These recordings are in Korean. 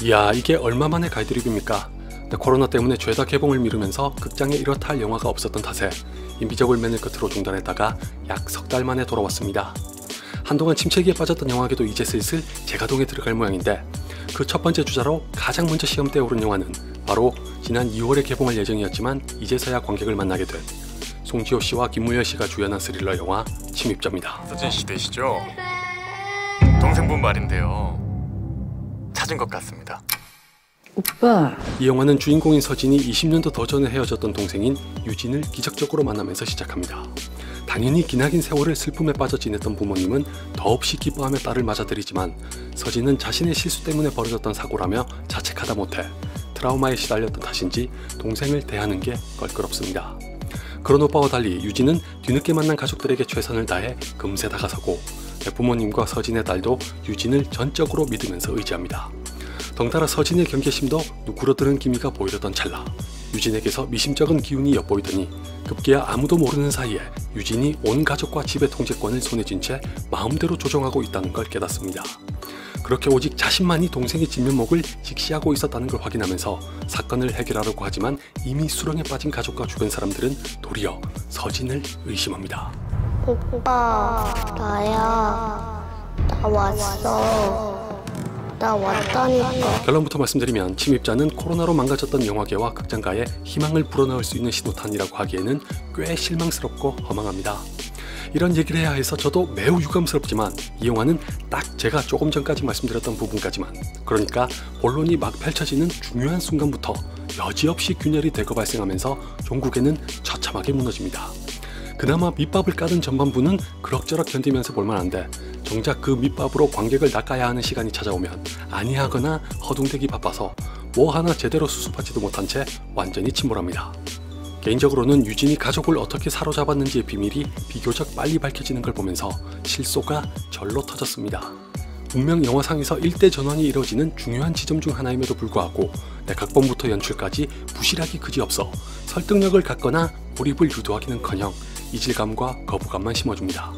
이야, 이게 얼마만의 가이드립입니까? 코로나 때문에 죄다 개봉을 미루면서 극장에 이렇다 할 영화가 없었던 탓에 인비저블 맨을 끝으로 중단했다가 약 석 달 만에 돌아왔습니다. 한동안 침체기에 빠졌던 영화계도 이제 슬슬 재가동에 들어갈 모양인데, 그 첫 번째 주자로 가장 먼저 시험대에 오른 영화는 바로 지난 2월에 개봉할 예정이었지만 이제서야 관객을 만나게 된 송지효 씨와 김무열 씨가 주연한 스릴러 영화 침입자입니다. 서진 씨 되시죠? 동생분 말인데요. 찾은 것 같습니다. 오빠. 이 영화는 주인공인 서진이 20년도 더 전에 헤어졌던 동생인 유진을 기적적으로 만나면서 시작합니다. 당연히 기나긴 세월을 슬픔에 빠져 지냈던 부모님은 더없이 기뻐하며 딸을 맞아들이지만, 서진은 자신의 실수 때문에 벌어졌던 사고라며 자책하다 못해 트라우마에 시달렸던 탓인지 동생을 대하는 게 껄끄럽습니다. 그런 오빠와 달리 유진은 뒤늦게 만난 가족들에게 최선을 다해 금세 다가서고, 부모님과 서진의 딸도 유진을 전적으로 믿으면서 의지합니다. 덩달아 서진의 경계심도 누그러드는 기미가 보이던 찰나, 유진에게서 미심쩍은 기운이 엿보이더니 급기야 아무도 모르는 사이에 유진이 온 가족과 집의 통제권을 손에 쥔 채 마음대로 조종하고 있다는 걸 깨닫습니다. 그렇게 오직 자신만이 동생의 진면목을 직시하고 있었다는 걸 확인하면서 사건을 해결하려고 하지만 이미 수렁에 빠진 가족과 주변 사람들은 도리어 서진을 의심합니다. 오빠, 나야. 나 왔어. 나 왔다니까. 결론부터 말씀드리면 침입자는 코로나로 망가졌던 영화계와 극장가에 희망을 불어넣을 수 있는 신호탄이라고 하기에는 꽤 실망스럽고 허망합니다. 이런 얘기를 해야 해서 저도 매우 유감스럽지만, 이 영화는 딱 제가 조금 전까지 말씀드렸던 부분까지만, 그러니까 본론이 막 펼쳐지는 중요한 순간부터 여지없이 균열이 대거 발생하면서 종국에는 처참하게 무너집니다. 그나마 밑밥을 까던 전반부는 그럭저럭 견디면서 볼만한데, 정작 그 밑밥으로 관객을 낚아야 하는 시간이 찾아오면 아니하거나 허둥대기 바빠서 뭐 하나 제대로 수습하지도 못한 채 완전히 침몰합니다. 개인적으로는 유진이 가족을 어떻게 사로잡았는지의 비밀이 비교적 빨리 밝혀지는 걸 보면서 실소가 절로 터졌습니다. 분명 영화상에서 일대 전환이 이뤄지는 중요한 지점 중 하나임에도 불구하고 각본부터 연출까지 부실하기 그지없어 설득력을 갖거나 몰입을 유도하기는커녕 이질감과 거부감만 심어줍니다.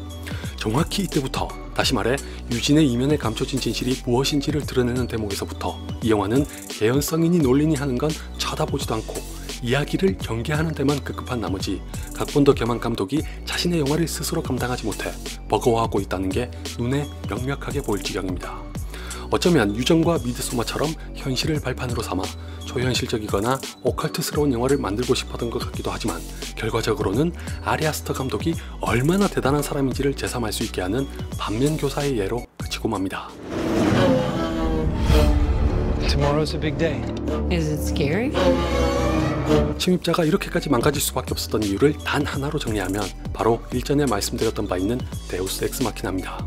정확히 이때부터, 다시 말해 유진의 이면에 감춰진 진실이 무엇인지를 드러내는 대목에서부터 이 영화는 개연성이니 논리니 하는 건 쳐다보지도 않고 이야기를 전개하는 데만 급급한 나머지 각본도 겸한 감독이 자신의 영화를 스스로 감당하지 못해 버거워하고 있다는 게 눈에 명확하게 보일 지경입니다. 어쩌면 유정과 미드소마처럼 현실을 발판으로 삼아 초현실적이거나 오컬트스러운 영화를 만들고 싶었던 것 같기도 하지만, 결과적으로는 아리 아스터 감독이 얼마나 대단한 사람인지를 재삼할 수 있게 하는 반면교사의 예로 그치고 맙니다. Tomorrow's a big day. Is it scary? 침입자가 이렇게까지 망가질 수밖에 없었던 이유를 단 하나로 정리하면 바로 일전에 말씀드렸던 바 있는 데우스 엑스 마키나입니다.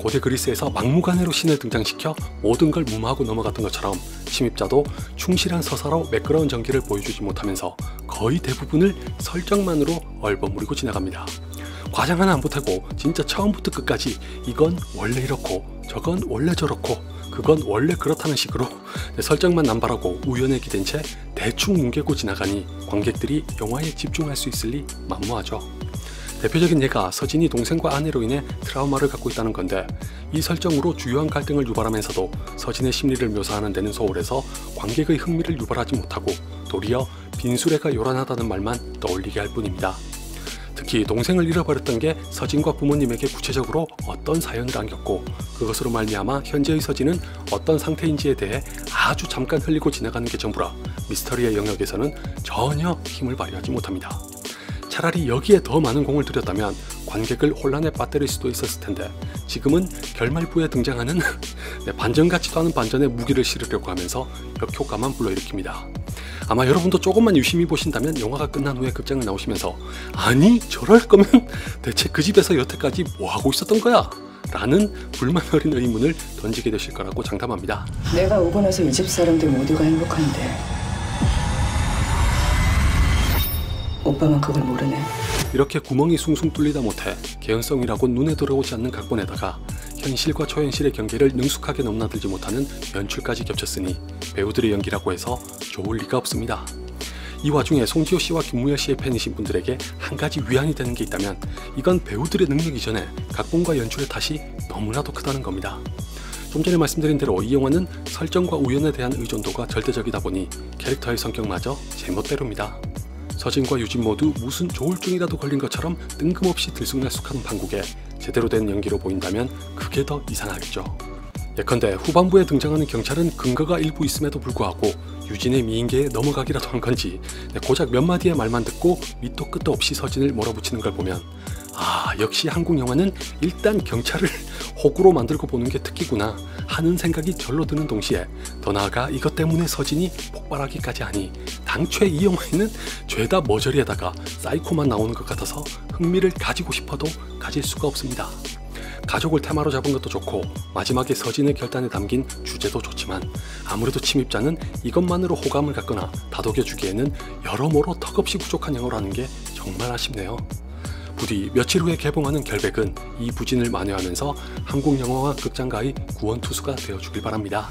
고대 그리스에서 막무가내로 신을 등장시켜 모든 걸 무마하고 넘어갔던 것처럼 침입자도 충실한 서사로 매끄러운 전개를 보여주지 못하면서 거의 대부분을 설정만으로 얼버무리고 지나갑니다. 과장 하나 안 보태고 진짜 처음부터 끝까지 이건 원래 이렇고 저건 원래 저렇고 그건 원래 그렇다는 식으로 설정만 남발하고 우연에 기댄 채 대충 뭉개고 지나가니 관객들이 영화에 집중할 수 있을 리 만무하죠. 대표적인 예가 서진이 동생과 아내로 인해 트라우마를 갖고 있다는 건데, 이 설정으로 주요한 갈등을 유발하면서도 서진의 심리를 묘사하는 데는 소홀해서 관객의 흥미를 유발하지 못하고 도리어 빈수레가 요란하다는 말만 떠올리게 할 뿐입니다. 특히 동생을 잃어버렸던 게 서진과 부모님에게 구체적으로 어떤 사연을 안겼고, 그것으로 말미암아 현재의 서진은 어떤 상태인지에 대해 아주 잠깐 흘리고 지나가는 게 전부라 미스터리의 영역에서는 전혀 힘을 발휘하지 못합니다. 차라리 여기에 더 많은 공을 들였다면 관객을 혼란에 빠뜨릴 수도 있었을 텐데, 지금은 결말부에 등장하는 반전 같지도 않은 반전에 무기를 실으려고 하면서 역효과만 불러일으킵니다. 아마 여러분도 조금만 유심히 보신다면 영화가 끝난 후에 극장을 나오시면서 아니 저럴 거면 대체 그 집에서 여태까지 뭐하고 있었던 거야? 라는 불만 어린 의문을 던지게 되실 거라고 장담합니다. 내가 오고 나서 이 집 사람들 모두가 행복한데 오빠만 그걸 모르네. 이렇게 구멍이 숭숭 뚫리다 못해 개연성이라고 눈에 들어오지 않는 각본에다가 현실과 초현실의 경계를 능숙하게 넘나들지 못하는 연출까지 겹쳤으니 배우들의 연기라고 해서 좋을 리가 없습니다. 이 와중에 송지효 씨와 김무열 씨의 팬이신 분들에게 한 가지 위안이 되는 게 있다면 이건 배우들의 능력 이전에 각본과 연출의 탓이 너무나도 크다는 겁니다. 좀 전에 말씀드린 대로 이 영화는 설정과 우연에 대한 의존도가 절대적이다 보니 캐릭터의 성격마저 제멋대로입니다. 서진과 유진 모두 무슨 조울증이라도 걸린 것처럼 뜬금없이 들쑥날쑥하는 방국에 제대로 된 연기로 보인다면 그게 더 이상하겠죠. 예컨대 후반부에 등장하는 경찰은 근거가 일부 있음에도 불구하고 유진의 미인계에 넘어가기라도 한 건지 고작 몇 마디의 말만 듣고 밑도 끝도 없이 서진을 몰아붙이는 걸 보면 역시 한국 영화는 일단 경찰을 호구로 만들고 보는 게 특기구나 하는 생각이 절로 드는 동시에 더 나아가 이것 때문에 서진이 폭발하기까지 하니 당초에 이 영화에는 죄다 머저리에다가 사이코만 나오는 것 같아서 흥미를 가지고 싶어도 가질 수가 없습니다. 가족을 테마로 잡은 것도 좋고 마지막에 서진의 결단에 담긴 주제도 좋지만 아무래도 침입자는 이것만으로 호감을 갖거나 다독여주기에는 여러모로 턱없이 부족한 영화라는 게 정말 아쉽네요. 부디 며칠 후에 개봉하는 결백은 이 부진을 만회하면서 한국 영화와 극장가의 구원투수가 되어주길 바랍니다.